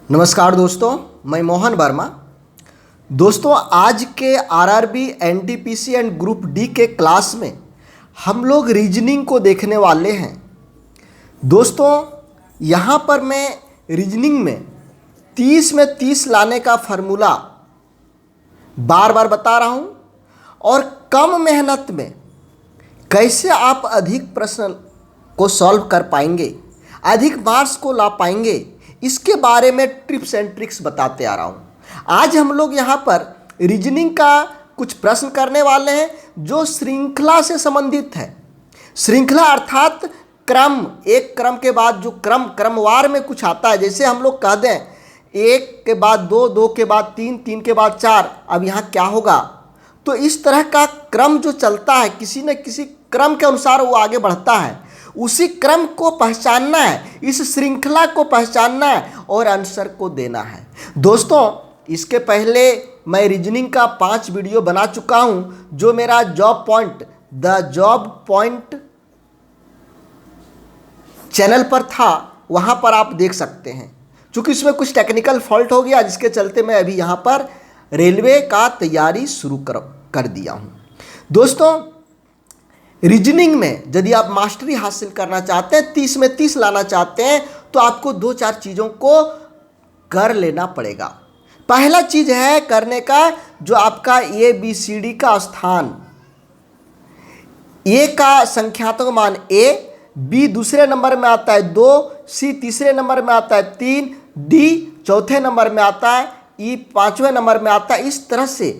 नमस्कार दोस्तों, मैं मोहन वर्मा। दोस्तों, आज के RRB, NTPC and group D के क्लास में हम लोग रीजनिंग को देखने वाले हैं। दोस्तों, यहाँ पर मैं रीजनिंग में 30 में 30 लाने का फार्मूला बार बार बता रहा हूँ और कम मेहनत में कैसे आप अधिक प्रश्न को सॉल्व कर पाएंगे, अधिक मार्क्स को ला पाएंगे, इसके बारे में टिप्स एंड ट्रिक्स बताते आ रहा हूँ। आज हम लोग यहाँ पर रीजनिंग का कुछ प्रश्न करने वाले हैं जो श्रृंखला से संबंधित है। श्रृंखला अर्थात क्रम, एक क्रम के बाद जो क्रमवार में कुछ आता है। जैसे हम लोग कह दें एक के बाद दो, दो के बाद तीन, तीन के बाद चार, अब यहाँ क्या होगा। तो इस तरह का क्रम जो चलता है, किसी न किसी क्रम के अनुसार वो आगे बढ़ता है। उसी क्रम को पहचानना है, इस श्रृंखला को पहचानना है और आंसर को देना है। दोस्तों, इसके पहले मैं रीजनिंग का 5 वीडियो बना चुका हूं जो मेरा द जॉब पॉइंट चैनल पर था, वहां पर आप देख सकते हैं। चूंकि इसमें कुछ टेक्निकल फॉल्ट हो गया जिसके चलते मैं अभी यहां पर रेलवे का तैयारी शुरू कर दिया हूं। दोस्तों, रीजनिंग में यदि आप मास्टरी हासिल करना चाहते हैं, 30 में 30 लाना चाहते हैं, तो आपको 2-4 चीज़ों को कर लेना पड़ेगा। पहला चीज़ है करने का जो आपका ABCD का स्थान, A का संख्यात्मक मान A, B दूसरे नंबर में आता है 2, C तीसरे नंबर में आता है 3, D चौथे नंबर में आता है, E पाँचवें नंबर में आता है। इस तरह से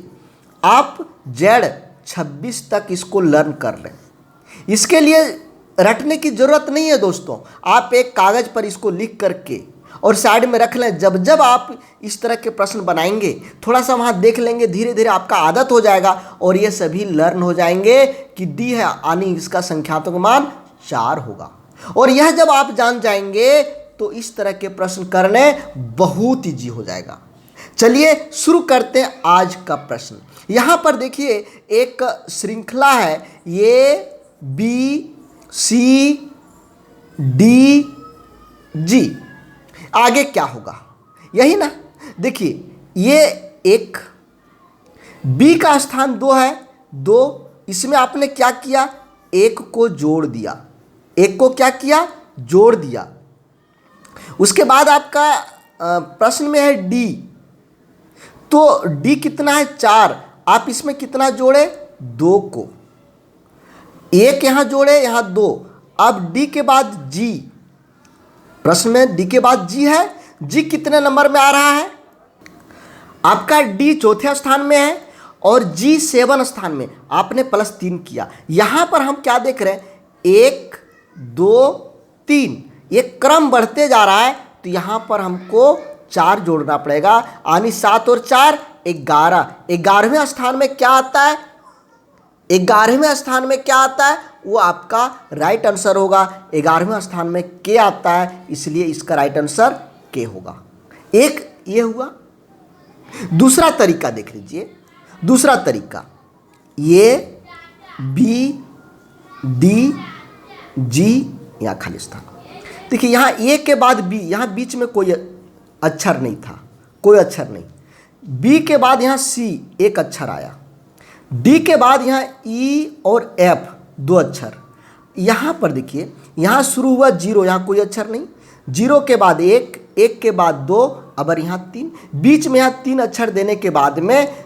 आप Z26 तक इसको लर्न कर लें। इसके लिए रटने की ज़रूरत नहीं है दोस्तों। आप एक कागज़ पर इसको लिख करके और साइड में रख लें। जब जब आप इस तरह के प्रश्न बनाएंगे, थोड़ा सा वहाँ देख लेंगे, धीरे धीरे आपका आदत हो जाएगा और ये सभी लर्न हो जाएंगे कि डी है यानी इसका संख्यात्मक मान 4 होगा। और यह जब आप जान जाएंगे तो इस तरह के प्रश्न करने बहुत ईजी हो जाएगा। चलिए शुरू करते हैं आज का प्रश्न। यहाँ पर देखिए एक श्रृंखला है, ये B C D G। आगे क्या होगा, यही ना। देखिए ये एक B का स्थान 2 है, 2, इसमें आपने क्या किया, एक को जोड़ दिया, एक को क्या किया, जोड़ दिया। उसके बाद आपका प्रश्न में है D, तो D कितना है 4, आप इसमें कितना जोड़े, 2 को, एक यहाँ जोड़े, यहाँ 2। अब D के बाद G, प्रश्न में D के बाद G है, G कितने नंबर में आ रहा है, आपका D चौथे स्थान में है और G 7 स्थान में। आपने +3 किया। यहाँ पर हम क्या देख रहे हैं, 1 2 3, ये क्रम बढ़ते जा रहा है, तो यहाँ पर हमको 4 जोड़ना पड़ेगा, यानी 7 और 4 11। 11वें स्थान में क्या आता है, 11वें स्थान में क्या आता है, वो आपका राइट आंसर होगा। 11वें स्थान में के आता है, इसलिए इसका राइट आंसर के होगा। एक ये हुआ। दूसरा तरीका देख लीजिए, दूसरा तरीका, ये B D G यहाँ खाली स्थान। देखिए यहाँ A के बाद B, यहाँ बीच में कोई अक्षर नहीं था, कोई अक्षर नहीं। B के बाद यहाँ C एक अक्षर आया, D के बाद यहाँ E और F 2 अक्षर। यहाँ पर देखिए यहाँ शुरू हुआ 0, यहाँ कोई अक्षर नहीं। 0 के बाद 1, 1 के बाद 2, अब यहाँ 3, बीच में यहाँ 3 अक्षर देने के बाद में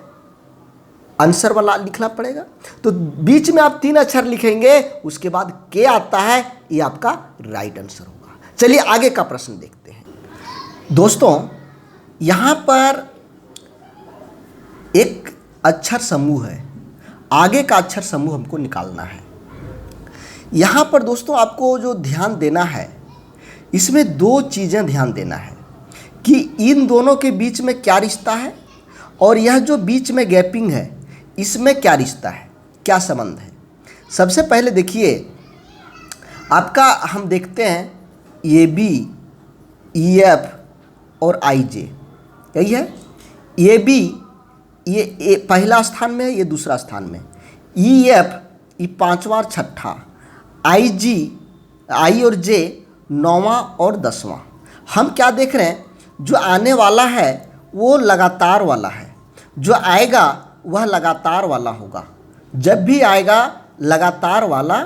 आंसर वाला लिखना पड़ेगा। तो बीच में आप 3 अक्षर लिखेंगे, उसके बाद के आता है, ये आपका राइट आंसर होगा। चलिए आगे का प्रश्न देखते हैं। दोस्तों, यहाँ पर एक अक्षर समूह है, आगे का अक्षर समूह हमको निकालना है। यहाँ पर दोस्तों आपको जो ध्यान देना है, इसमें 2 चीज़ें ध्यान देना है कि इन दोनों के बीच में क्या रिश्ता है और यह जो बीच में गैपिंग है इसमें क्या रिश्ता है, क्या संबंध है। सबसे पहले देखिए आपका, हम देखते हैं AB EF और IJ, यही है। AB ये पहला स्थान में है, ये दूसरा स्थान में। EF ये 5वां और 6ठा, I और J 9वां और 10वां। हम क्या देख रहे हैं, जो आने वाला है वो लगातार वाला है, जो आएगा वह लगातार वाला होगा। जब भी आएगा लगातार वाला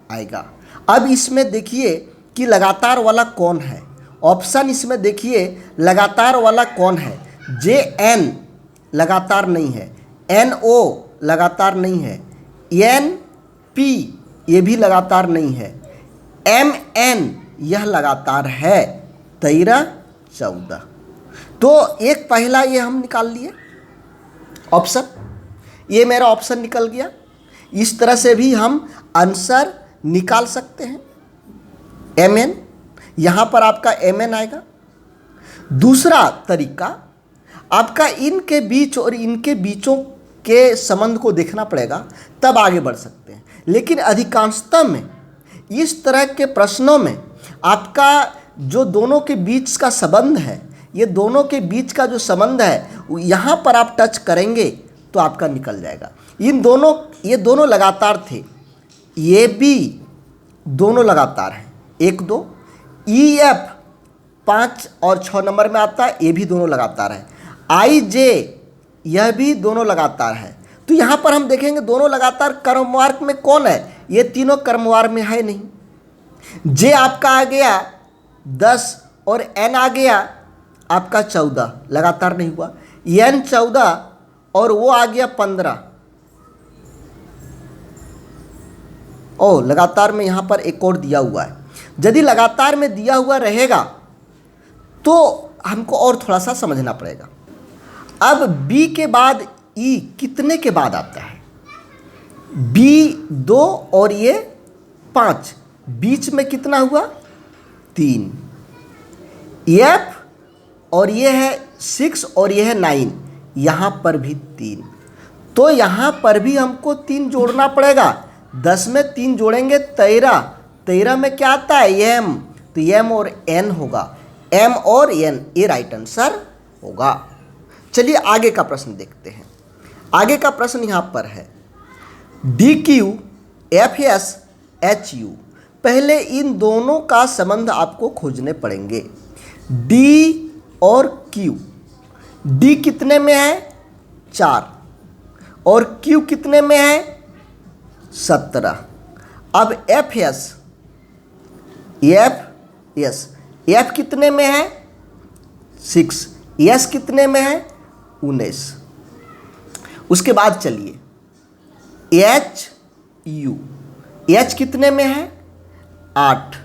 आएगा। अब इसमें देखिए कि लगातार वाला कौन है। ऑप्शन इसमें देखिए लगातार वाला कौन है। जे एन लगातार नहीं है, एन ओ लगातार नहीं है, एन पी ये भी लगातार नहीं है, एम एन यह लगातार है 13 14। तो एक पहला ये हम निकाल लिए ऑप्शन, ये मेरा ऑप्शन निकल गया। इस तरह से भी हम आंसर निकाल सकते हैं। एम एन, यहाँ पर आपका एम एन आएगा। दूसरा तरीका, आपका इनके बीच और इनके बीचों के संबंध को देखना पड़ेगा, तब आगे बढ़ सकते हैं। लेकिन अधिकांशतः में इस तरह के प्रश्नों में आपका जो दोनों के बीच का संबंध है, ये दोनों के बीच का जो संबंध है यहाँ पर आप टच करेंगे तो आपका निकल जाएगा। ये दोनों लगातार थे, ये भी दोनों लगातार हैं 1 2। ई एफ 5 और 6 नंबर में आता है, ये भी दोनों लगातार है। आई जे यह भी दोनों लगातार है। तो यहाँ पर हम देखेंगे दोनों लगातार क्रमवार में कौन है, ये तीनों क्रमवार में है नहीं। जे आपका आ गया 10 और एन आ गया आपका 14, लगातार नहीं हुआ। एन 14 और वो आ गया 15, ओ लगातार में यहाँ पर एक और दिया हुआ है। यदि लगातार में दिया हुआ रहेगा तो हमको और थोड़ा सा समझना पड़ेगा। अब बी के बाद ई कितने के बाद आता है? बी 2 और ये 5, बीच में कितना हुआ? 3। एफ और ये है 6 और ये है 9, यहाँ पर भी 3। तो यहाँ पर भी हमको 3 जोड़ना पड़ेगा। 10 में 3 जोड़ेंगे 13। 13 में क्या आता है? एम, तो एम और एन होगा। एम और एन ये राइट आंसर होगा। चलिए आगे का प्रश्न देखते हैं। आगे का प्रश्न यहाँ पर है D Q F S H U. पहले इन दोनों का संबंध आपको खोजने पड़ेंगे, डी और क्यू। डी कितने में है? 4 और क्यू कितने में है? 17। अब एफ एफ कितने में है? 6। एस कितने में है? 19। उसके बाद चलिए एच यू, एच कितने में है? 8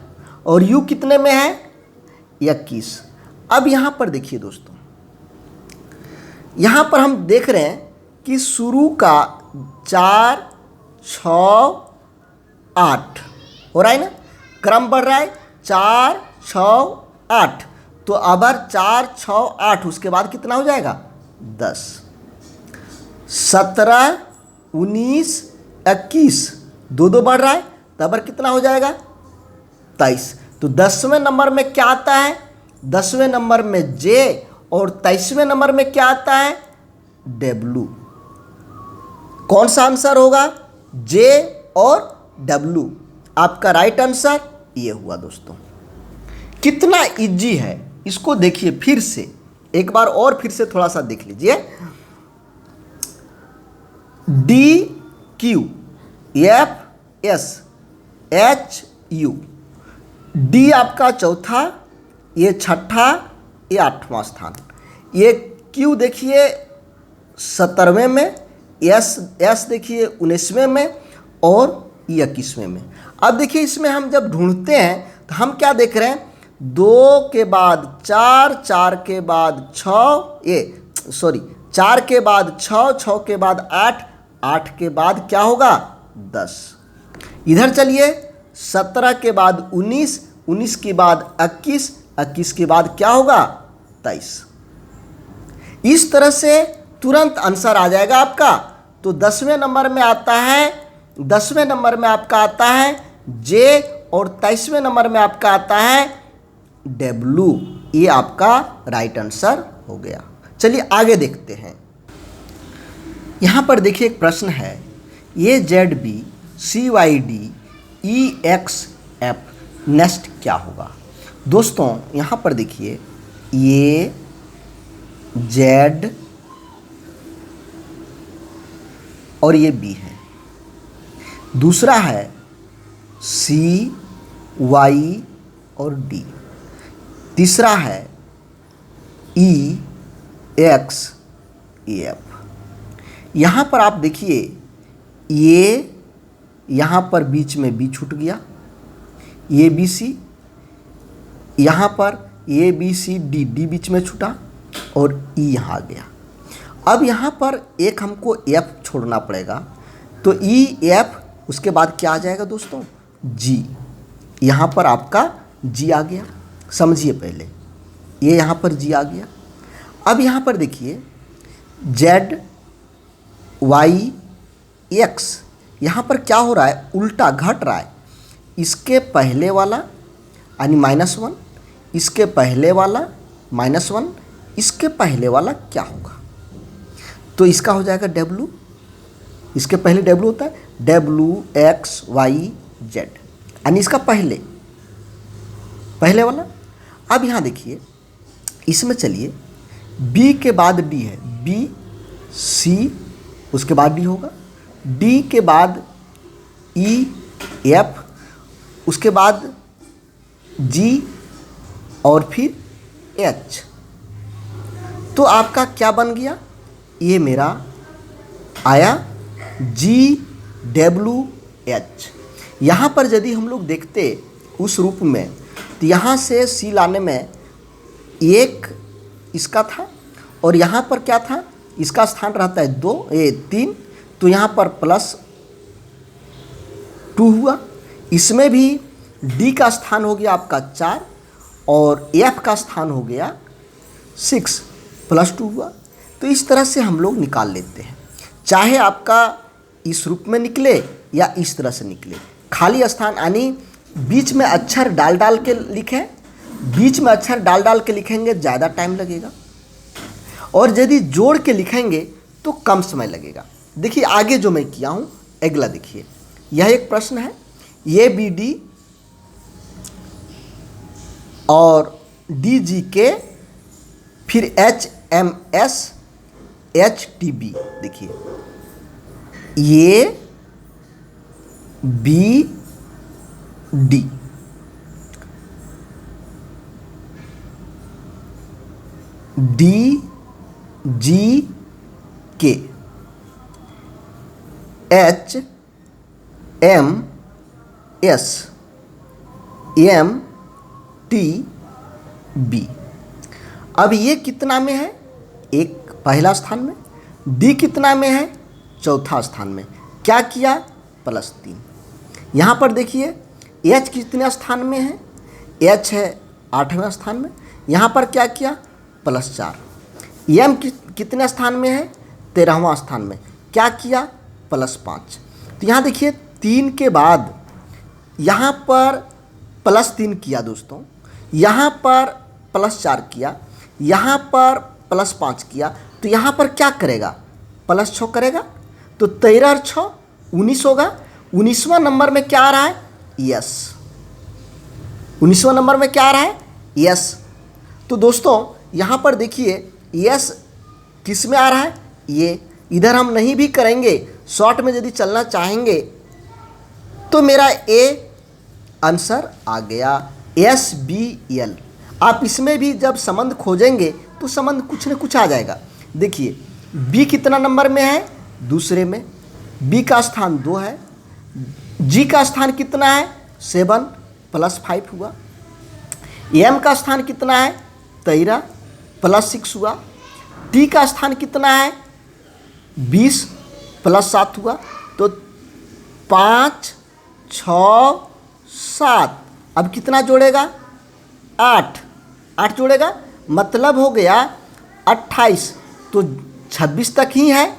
और यू कितने में है? 21। अब यहाँ पर देखिए दोस्तों, यहाँ पर हम देख रहे हैं कि शुरू का 4 6 8 हो रहा है ना, क्रम बढ़ रहा है 4 6 8। तो अब 4 6 8 उसके बाद कितना हो जाएगा? 10। 17 19 21 2 बढ़ रहा है, तब कितना हो जाएगा? 23। तो 10वें नंबर में क्या आता है? 10वें नंबर में जे और 23वें नंबर में क्या आता है? डब्लू। कौन सा आंसर होगा? जे और डब्लू। आपका राइट आंसर ये हुआ दोस्तों। कितना इजी है इसको देखिए फिर से एक बार और, फिर से थोड़ा सा देख लीजिए। D Q F S H U. D आपका चौथा, ये छठा, ये 8वां स्थान। ये क्यू देखिए 17वें में, एस देखिए 19वें में और 21वें में। अब देखिए इसमें हम जब ढूंढते हैं तो हम क्या देख रहे हैं? 2 के बाद 4, 4 के बाद 6, 4 के बाद 6, 6 के बाद 8, 8 के बाद क्या होगा? 10। इधर चलिए 17 के बाद 19, 19 के बाद 21, 21 के बाद क्या होगा? 23। इस तरह से तुरंत आंसर आ जाएगा आपका। तो 10वें नंबर में आता है, 10वें नंबर में आपका आता है जे और 23वें नंबर में आपका आता है डब्लू। ये आपका राइट आंसर हो गया। चलिए आगे देखते हैं। यहाँ पर देखिए एक प्रश्न है, A Z B C Y D E X F next क्या होगा? दोस्तों यहाँ पर देखिए ये जेड और ये बी है। दूसरा है सी, वाई और डी। तीसरा है ई, एक्स, एफ। यहाँ पर आप देखिए ये यहाँ पर बीच में बी छूट गया, ए बी सी, यहाँ पर A B C D, D बीच में छूटा और ई यहाँ आ गया। अब यहाँ पर एक हमको एफ छोड़ना पड़ेगा, तो ई एफ, उसके बाद क्या आ जाएगा दोस्तों, जी। यहाँ पर आपका जी आ गया, समझिए पहले, ये यहाँ पर जी आ गया। अब यहाँ पर देखिए जेड, वाई, एक्स, यहाँ पर क्या हो रहा है, उल्टा घट रहा है। इसके पहले वाला यानी -1, इसके पहले वाला -1, इसके पहले वाला क्या होगा, तो इसका हो जाएगा डब्लू। इसके पहले डब्लू होता है, डब्लू एक्स वाई जेड, यानी इसका पहले वाला। अब यहाँ देखिए इसमें चलिए बी के बाद डी है, बी सी, उसके बाद डी होगा, डी के बाद ई एफ, उसके बाद जी और फिर एच। तो आपका क्या बन गया, ये मेरा आया जी डब्ल्यू एच। यहाँ पर यदि हम लोग देखते उस रूप में, तो यहाँ से सी लाने में एक इसका था और यहाँ पर क्या था, इसका स्थान रहता है 3, तो यहाँ पर +2 हुआ। इसमें भी डी का स्थान हो गया आपका 4 और एफ का स्थान हो गया 6, +2 हुआ। तो इस तरह से हम लोग निकाल लेते हैं, चाहे आपका इस रूप में निकले या इस तरह से निकले। खाली स्थान यानी बीच में अक्षर डाल के लिखें, बीच में अक्षर डाल के लिखेंगे ज़्यादा टाइम लगेगा, और यदि जोड़ के लिखेंगे तो कम समय लगेगा। देखिए आगे जो मैं किया हूँ, अगला देखिए, यह एक प्रश्न है, ये बी डी और डी जी के, फिर H M S H T B. देखिए ये B D, D G K, H M S M T B. अब ये कितना में है, एक पहला स्थान में, डी कितना में है, चौथा स्थान में। क्या किया, +3। यहाँ पर देखिए एच कितने स्थान में है, एच है 8वें स्थान में, यहाँ पर क्या किया, +4। एम कितने स्थान में है, 13वां स्थान में, क्या किया, +5। तो यहाँ देखिए 3 के बाद यहाँ पर +3 किया दोस्तों, यहाँ पर +4 किया, यहाँ पर +5 किया, तो यहाँ पर क्या करेगा, +6 करेगा। तो 13 और 6 19 होगा। 19वां नंबर में क्या आ रहा है, यस। 19वां नंबर में क्या आ रहा है, यस। तो दोस्तों यहाँ पर देखिए यस किस में आ रहा है, ये। इधर हम नहीं भी करेंगे, शॉर्ट में यदि चलना चाहेंगे तो मेरा ए आंसर आ गया, SBL। आप इसमें भी जब संबंध खोजेंगे तो संबंध कुछ न कुछ आ जाएगा। देखिए बी कितना नंबर में है, दूसरे में, बी का स्थान 2 है, जी का स्थान कितना है, 7 +5 हुआ, एम का स्थान कितना है, 13 +6 हुआ, टी का स्थान कितना है, 20 +7 हुआ। तो 5 6 7, अब कितना जोड़ेगा, 8 जोड़ेगा, मतलब हो गया 28। तो 26 तक ही है।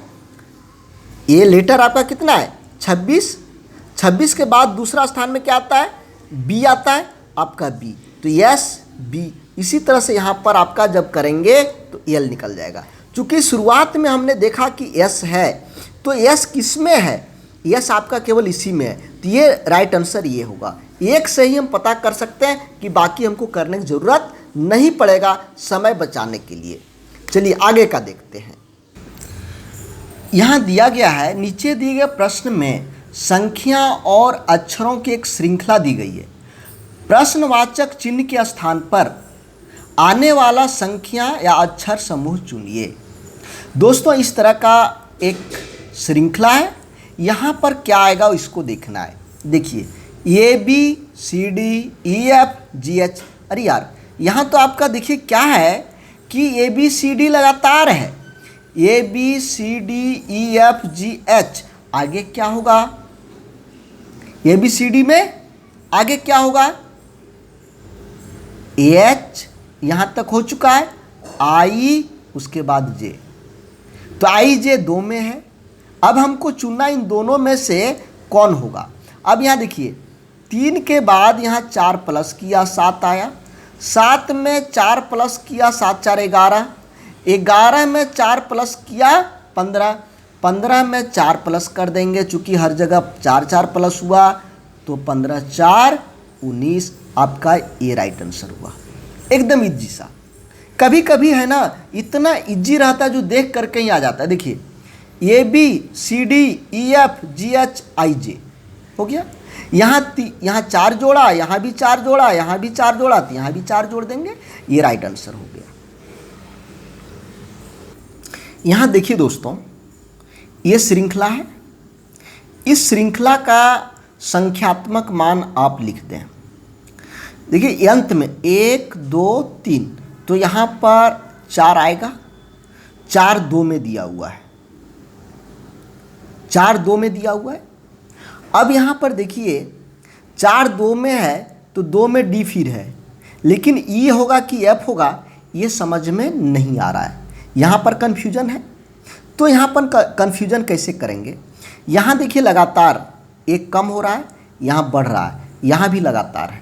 ये लेटर आपका कितना है, 26 के बाद दूसरा स्थान में क्या आता है, बी आता है आपका, बी। तो यस बी। इसी तरह से यहाँ पर आपका जब करेंगे तो एल निकल जाएगा। चूँकि शुरुआत में हमने देखा कि एस है, तो एस किस में है, यस आपका केवल इसी में है, तो ये राइट आंसर ये होगा। एक से ही हम पता कर सकते हैं कि बाकी हमको करने की ज़रूरत नहीं पड़ेगा समय बचाने के लिए। चलिए आगे का देखते हैं। यहाँ दिया गया है, नीचे दिए गए प्रश्न में संख्या और अक्षरों की एक श्रृंखला दी गई है। प्रश्नवाचक चिन्ह के स्थान पर आने वाला संख्या या अक्षर समूह चुनिए। दोस्तों इस तरह का एक श्रृंखला है, यहाँ पर क्या आएगा इसको देखना है। देखिए ABCDEFGH, अरे यार यहाँ तो आपका देखिए क्या है कि ABCD लगातार है, ABCDEFGH, आगे क्या होगा ABCD में, आगे क्या होगा H, यहाँ तक हो चुका है, I, उसके बाद J, तो IJ 2 में है। अब हमको चुनना इन दोनों में से कौन होगा। अब यहाँ देखिए 3 के बाद यहाँ 4 प्लस किया 7 आया, 7 में 4 प्लस किया 7 4 11, 11 में 4 प्लस किया 15, 15 में 4 प्लस कर देंगे, चूँकि हर जगह 4 4 प्लस हुआ तो 15 4 19, आपका ये राइट आंसर हुआ। एकदम इजी सा, कभी कभी है ना इतना इजी रहता है जो देख करके ही आ जाता है। देखिए ABCDEFGHIJ हो गया, यहाँ 4 जोड़ा, यहाँ भी 4 जोड़ा, यहाँ भी 4 जोड़ा, तो यहाँ भी 4 जोड़ देंगे, ये राइट आंसर हो गया। यहाँ देखिए दोस्तों ये श्रृंखला है, इस श्रृंखला का संख्यात्मक मान आप लिख दें। देखिए अंत में 1 2 3, तो यहाँ पर 4 आएगा, 4 2 में दिया हुआ है, 4 2 में दिया हुआ है। अब यहाँ पर देखिए 4 2 में है तो 2 में D फिर है, लेकिन E होगा कि F होगा ये समझ में नहीं आ रहा है, यहाँ पर कन्फ्यूजन है। तो यहाँ पर कन्फ्यूजन कैसे करेंगे। यहाँ देखिए लगातार एक कम हो रहा है, यहाँ बढ़ रहा है, यहाँ भी लगातार है।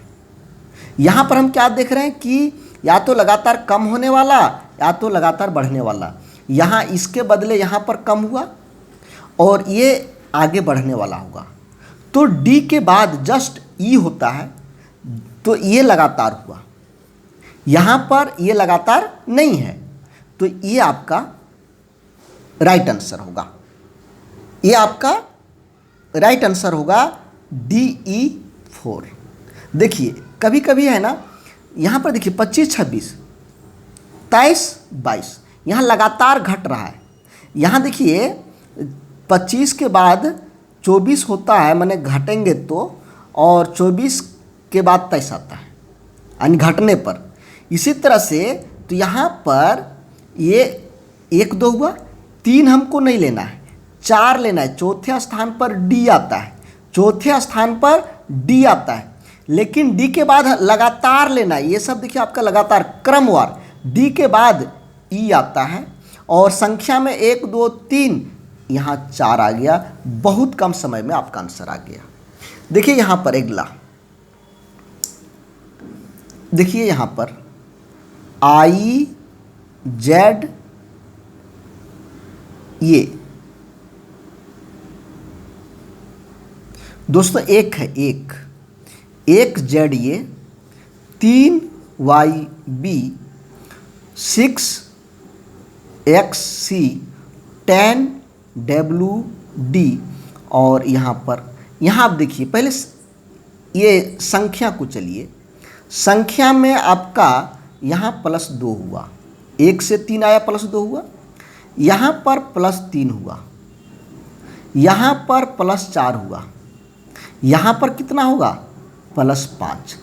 यहाँ पर हम क्या देख रहे हैं कि या तो लगातार कम होने वाला या तो लगातार बढ़ने वाला। यहाँ इसके बदले यहाँ पर कम हुआ और ये आगे बढ़ने वाला होगा, तो D के बाद जस्ट E होता है, तो ये लगातार हुआ। यहाँ पर ये लगातार नहीं है, तो ये आपका राइट आंसर होगा, ये आपका राइट आंसर होगा DE4। देखिए कभी कभी है ना, यहाँ पर देखिए 25 26 23 22, यहाँ लगातार घट रहा है। यहाँ देखिए 25 के बाद 24 होता है, माने घटेंगे तो, और 24 के बाद 23 आता है यानी घटने पर। इसी तरह से तो यहाँ पर ये 1 2 हुआ, 3 हमको नहीं लेना है, 4 लेना है। चौथे स्थान पर D आता है, चौथे स्थान पर D आता है, लेकिन D के बाद लगातार लेना है। ये सब देखिए आपका लगातार क्रमवार, D के बाद E आता है, और संख्या में 1 2 3, यहाँ 4 आ गया। बहुत कम समय में आपका आंसर आ गया। देखिए यहाँ पर अगला, देखिए यहाँ पर I Z, ये दोस्तों एक है, एक Z, ये 3 YB 6 XC 10 WD, और यहाँ पर यहाँ आप देखिए पहले ये संख्या को चलिए, संख्या में आपका यहाँ +2 हुआ, 1 से 3 आया +2 हुआ, यहाँ पर +3 हुआ, यहाँ पर +4 हुआ, यहाँ पर कितना होगा +5,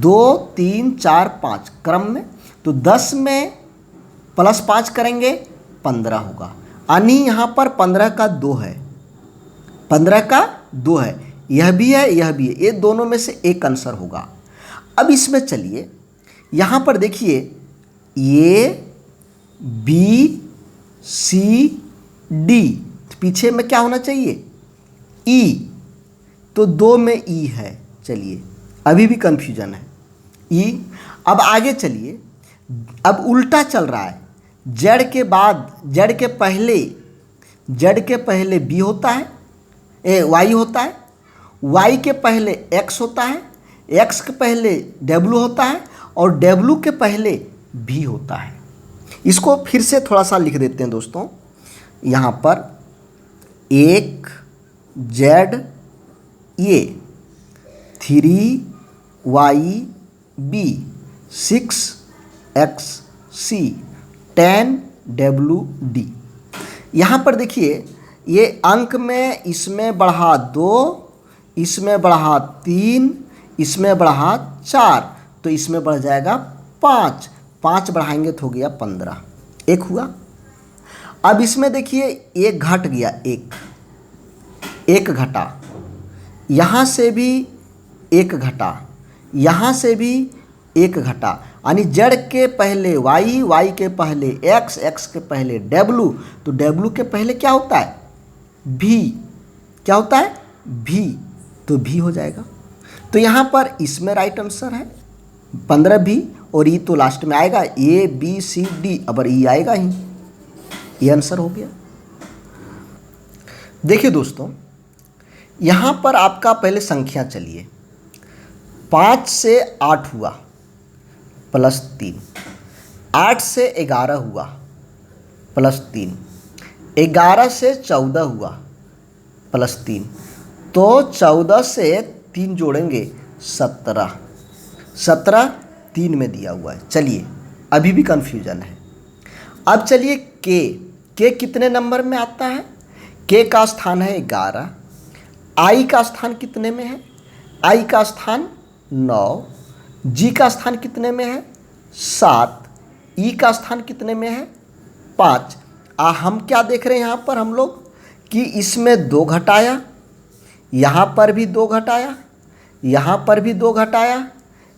2 3 4 5 क्रम में, तो 10 में +5 करेंगे 15 होगा, यानी यहाँ पर 15 का 2 है, 15 का 2 है, यह भी है यह भी है, ये दोनों में से एक आंसर होगा। अब इसमें चलिए यहाँ पर देखिए A B C D, पीछे में क्या होना चाहिए E, तो 2 में E है। चलिए अभी भी कन्फ्यूजन है E। अब आगे चलिए, अब उल्टा चल रहा है, Z के बाद Z के पहले B होता है, Y होता है, Y के पहले X होता है, X के पहले W होता है, और W के पहले V होता है। इसको फिर से थोड़ा सा लिख देते हैं दोस्तों। यहाँ पर 1 Z A 3 YB 6 XC 10 WD। यहाँ पर देखिए ये अंक में इसमें बढ़ा 2, इसमें बढ़ा 3, इसमें बढ़ा 4, तो इसमें बढ़ जाएगा 5। 5 बढ़ाएंगे तो हो गया 15। एक हुआ। अब इसमें देखिए एक घट गया, एक घटा, यहाँ से भी एक घटा, यहाँ से भी एक घटा, यानी Z के पहले Y, Y के पहले X, X के पहले W, तो W के पहले क्या होता है V। क्या होता है V, तो V हो जाएगा। तो यहाँ पर इसमें राइट आंसर है 15V, और E तो लास्ट में आएगा A B C D, अब E आएगा ही, ये आंसर हो गया। देखिए दोस्तों यहाँ पर आपका पहले संख्या चलिए, 5 से 8 हुआ +3, 8 से 11 हुआ +3, 11 से 14 हुआ +3, तो 14 से 3 जोड़ेंगे 17, 17 3 में दिया हुआ है। चलिए अभी भी कन्फ्यूजन है। अब चलिए के कितने नंबर में आता है? के का स्थान है 11, आई का स्थान कितने में है? आई का स्थान 9, जी का स्थान कितने में है? 7, ई का स्थान कितने में है? 5। हम क्या देख रहे हैं यहाँ पर हम लोग कि इसमें 2 घटाया, यहाँ पर भी 2 घटाया, यहाँ पर भी 2 घटाया,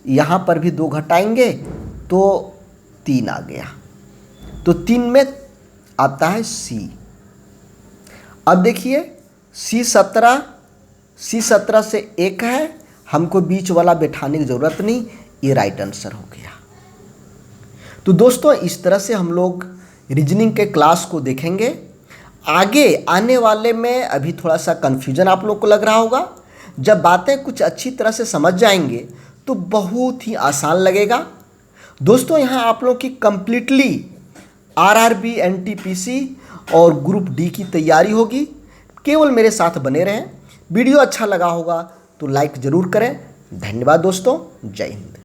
यहाँ पर भी 2 घटाएंगे तो 3 आ गया, तो 3 में आता है सी। अब देखिए C17 से 1 है, हमको बीच वाला बैठाने की ज़रूरत नहीं, ये राइट आंसर हो गया। तो दोस्तों इस तरह से हम लोग रीजनिंग के क्लास को देखेंगे। आगे आने वाले में अभी थोड़ा सा कन्फ्यूजन आप लोग को लग रहा होगा, जब बातें कुछ अच्छी तरह से समझ जाएंगे तो बहुत ही आसान लगेगा। दोस्तों यहाँ आप लोग की कंप्लीटली RRB NTPC और ग्रुप डी की तैयारी होगी। केवल मेरे साथ बने रहें। वीडियो अच्छा लगा होगा तो लाइक ज़रूर करें। धन्यवाद दोस्तों, जय हिंद।